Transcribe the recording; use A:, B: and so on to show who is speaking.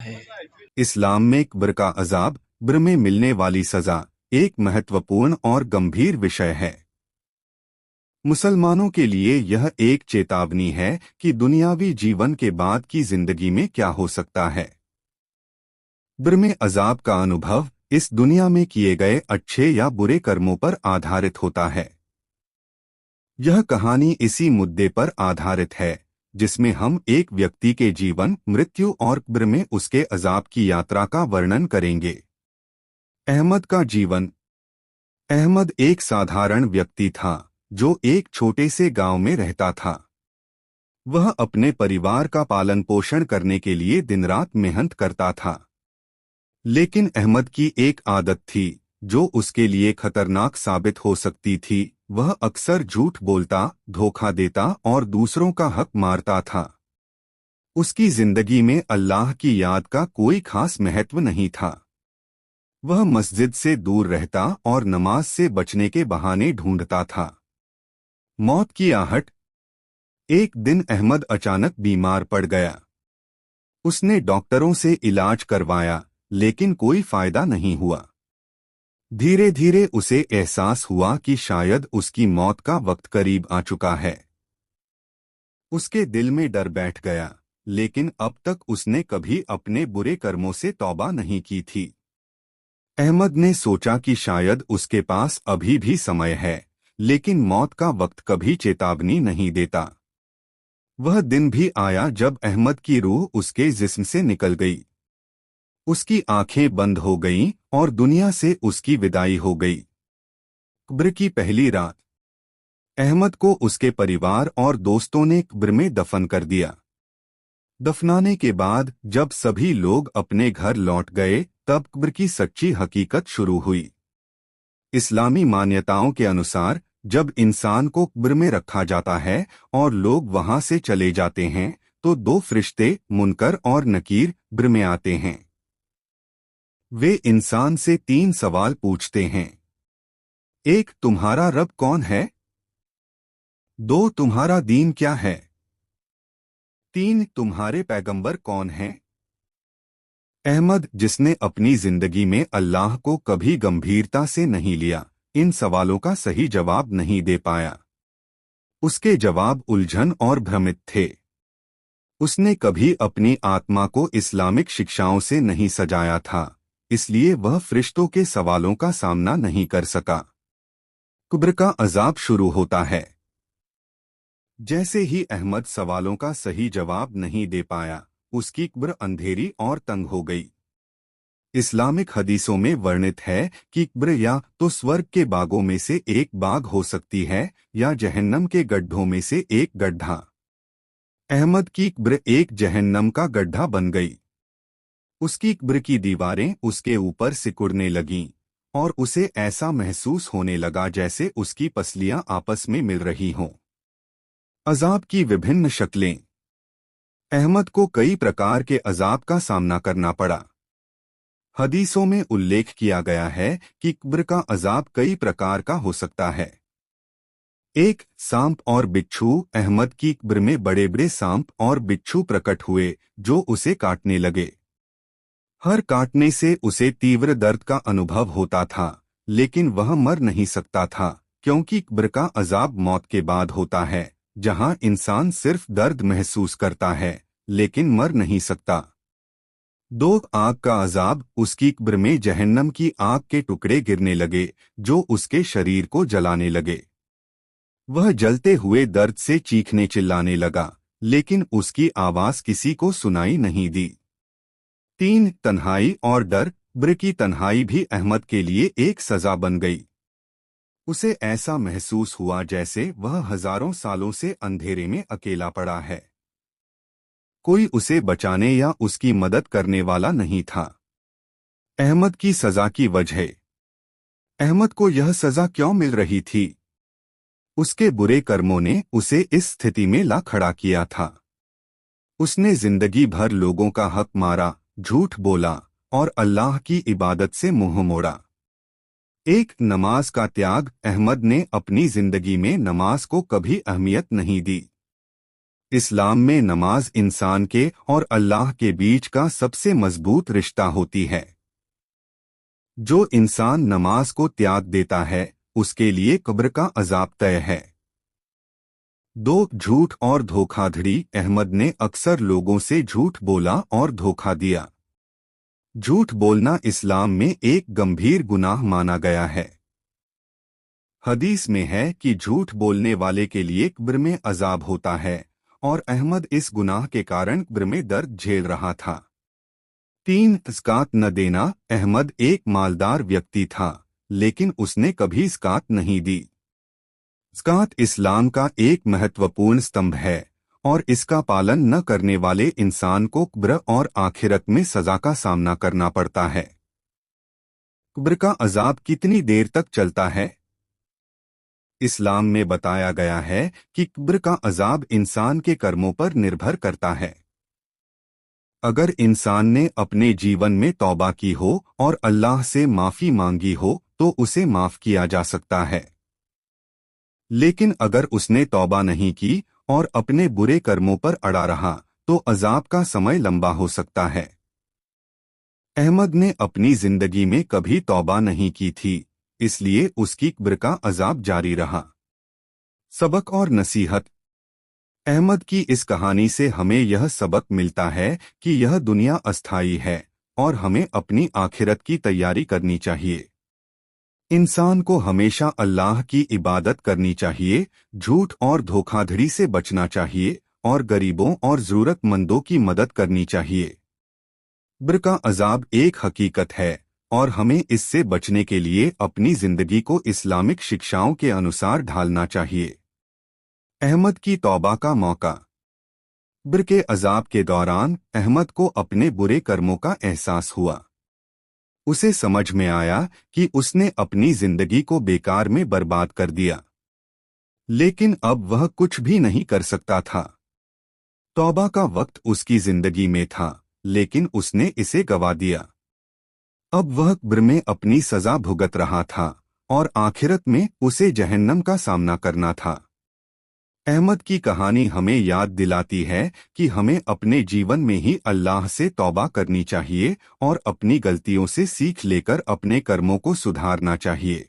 A: है?
B: इस्लाम में कब्र का अजाब, कब्र में मिलने वाली सजा, एक महत्वपूर्ण और गंभीर विषय है। मुसलमानों के लिए यह एक चेतावनी है कि दुनियावी जीवन के बाद की जिंदगी में क्या हो सकता है। कब्र में अजाब का अनुभव इस दुनिया में किए गए अच्छे या बुरे कर्मों पर आधारित होता है। यह कहानी इसी मुद्दे पर आधारित है जिसमें हम एक व्यक्ति के जीवन, मृत्यु और कब्र में उसके अजाब की यात्रा का वर्णन करेंगे। अहमद का जीवन। अहमद एक साधारण व्यक्ति था जो एक छोटे से गांव में रहता था। वह अपने परिवार का पालन पोषण करने के लिए दिन रात मेहनत करता था। लेकिन अहमद की एक आदत थी जो उसके लिए खतरनाक साबित हो सकती थी। वह अक्सर झूठ बोलता, धोखा देता और दूसरों का हक मारता था। उसकी जिंदगी में अल्लाह की याद का कोई खास महत्व नहीं था। वह मस्जिद से दूर रहता और नमाज से बचने के बहाने ढूंढता था। मौत की आहट। एक दिन अहमद अचानक बीमार पड़ गया। उसने डॉक्टरों से इलाज करवाया, लेकिन कोई फायदा नहीं हुआ। धीरे धीरे उसे एहसास हुआ कि शायद उसकी मौत का वक्त करीब आ चुका है। उसके दिल में डर बैठ गया, लेकिन अब तक उसने कभी अपने बुरे कर्मों से तौबा नहीं की थी। अहमद ने सोचा कि शायद उसके पास अभी भी समय है, लेकिन मौत का वक्त कभी चेतावनी नहीं देता। वह दिन भी आया जब अहमद की रूह उसके जिस्म से निकल गई। उसकी आंखें बंद हो गईं और दुनिया से उसकी विदाई हो गई। कब्र की पहली रात। अहमद को उसके परिवार और दोस्तों ने कब्र में दफन कर दिया। दफनाने के बाद जब सभी लोग अपने घर लौट गए, तब कब्र की सच्ची हकीकत शुरू हुई। इस्लामी मान्यताओं के अनुसार जब इंसान को कब्र में रखा जाता है और लोग वहां से चले जाते हैं, तो दो फरिश्ते, मुनकर और नकीर, कब्र में आते हैं। वे इंसान से तीन सवाल पूछते हैं। एक, तुम्हारा रब कौन है? दो, तुम्हारा दीन क्या है? तीन, तुम्हारे पैगंबर कौन हैं? अहमद, जिसने अपनी जिंदगी में अल्लाह को कभी गंभीरता से नहीं लिया, इन सवालों का सही जवाब नहीं दे पाया। उसके जवाब उलझन और भ्रमित थे। उसने कभी अपनी आत्मा को इस्लामिक शिक्षाओं से नहीं सजाया था, इसलिए वह फरिश्तों के सवालों का सामना नहीं कर सका। कब्र का अजाब शुरू होता है। जैसे ही अहमद सवालों का सही जवाब नहीं दे पाया, उसकी कब्र अंधेरी और तंग हो गई। इस्लामिक हदीसों में वर्णित है कि कब्र या तो स्वर्ग के बागों में से एक बाग हो सकती है या जहन्नम के गड्ढों में से एक गड्ढा। अहमद की कब्र एक जहन्नम का गड्ढा बन गई। उसकी कब्र की दीवारें उसके ऊपर सिकुड़ने लगीं और उसे ऐसा महसूस होने लगा जैसे उसकी पसलियां आपस में मिल रही हों। अजाब की विभिन्न शक्लें। अहमद को कई प्रकार के अजाब का सामना करना पड़ा। हदीसों में उल्लेख किया गया है कि कब्र का अजाब कई प्रकार का हो सकता है। एक, सांप और बिच्छू। अहमद की कब्र में बड़े बड़े सांप और बिच्छू प्रकट हुए जो उसे काटने लगे। हर काटने से उसे तीव्र दर्द का अनुभव होता था, लेकिन वह मर नहीं सकता था, क्योंकि कब्र का अजाब मौत के बाद होता है, जहां इंसान सिर्फ दर्द महसूस करता है, लेकिन मर नहीं सकता। दो, आग का अजाब। उसकी कब्र में जहन्नम की आग के टुकड़े गिरने लगे जो उसके शरीर को जलाने लगे। वह जलते हुए दर्द से चीखने चिल्लाने लगा, लेकिन उसकी आवाज किसी को सुनाई नहीं दी। तीन, तन्हाई और डर। कब्र की तन्हाई भी अहमद के लिए एक सजा बन गई। उसे ऐसा महसूस हुआ जैसे वह हजारों सालों से अंधेरे में अकेला पड़ा है। कोई उसे बचाने या उसकी मदद करने वाला नहीं था। अहमद की सजा की वजह। अहमद को यह सजा क्यों मिल रही थी? उसके बुरे कर्मों ने उसे इस स्थिति में ला खड़ा किया था। उसने जिंदगी भर लोगों का हक मारा, झूठ बोला और अल्लाह की इबादत से मुंह मोड़ा। एक, नमाज का त्याग। अहमद ने अपनी जिंदगी में नमाज को कभी अहमियत नहीं दी। इस्लाम में नमाज इंसान के और अल्लाह के बीच का सबसे मजबूत रिश्ता होती है। जो इंसान नमाज को त्याग देता है उसके लिए कब्र का अजाब तय है। 2 झूठ और धोखाधड़ी। अहमद ने अक्सर लोगों से झूठ बोला और धोखा दिया। झूठ बोलना इस्लाम में एक गंभीर गुनाह माना गया है। हदीस में है कि झूठ बोलने वाले के लिए कब्र में अजाब होता है और अहमद इस गुनाह के कारण कब्र में दर्द झेल रहा था। 3 ज़कात न देना। अहमद एक मालदार व्यक्ति था लेकिन उसने कभी ज़कात नहीं दी। ज़कात इस्लाम का एक महत्वपूर्ण स्तंभ है और इसका पालन न करने वाले इंसान को कब्र और आखिरत में सजा का सामना करना पड़ता है। कब्र का अजाब कितनी देर तक चलता है? इस्लाम में बताया गया है कि कब्र का अजाब इंसान के कर्मों पर निर्भर करता है। अगर इंसान ने अपने जीवन में तौबा की हो और अल्लाह से माफ़ी मांगी हो तो उसे माफ़ किया जा सकता है। लेकिन अगर उसने तौबा नहीं की और अपने बुरे कर्मों पर अड़ा रहा तो अजाब का समय लंबा हो सकता है। अहमद ने अपनी जिंदगी में कभी तौबा नहीं की थी, इसलिए उसकी कब्र का अजाब जारी रहा। सबक और नसीहत। अहमद की इस कहानी से हमें यह सबक मिलता है कि यह दुनिया अस्थायी है और हमें अपनी आखिरत की तैयारी करनी चाहिए। इंसान को हमेशा अल्लाह की इबादत करनी चाहिए, झूठ और धोखाधड़ी से बचना चाहिए और गरीबों और ज़रूरतमंदों की मदद करनी चाहिए। कब्र का अजाब एक हकीकत है और हमें इससे बचने के लिए अपनी जिंदगी को इस्लामिक शिक्षाओं के अनुसार ढालना चाहिए। अहमद की तौबा का मौका। कब्र के अजाब के दौरान अहमद को अपने बुरे कर्मों का एहसास हुआ। उसे समझ में आया कि उसने अपनी जिंदगी को बेकार में बर्बाद कर दिया, लेकिन अब वह कुछ भी नहीं कर सकता था। तौबा का वक्त उसकी जिंदगी में था, लेकिन उसने इसे गवा दिया। अब वह कब्र में अपनी सजा भुगत रहा था और आखिरत में उसे जहन्नम का सामना करना था। अहमद की कहानी हमें याद दिलाती है कि हमें अपने जीवन में ही अल्लाह से तौबा करनी चाहिए और अपनी गलतियों से सीख लेकर अपने कर्मों को सुधारना चाहिए।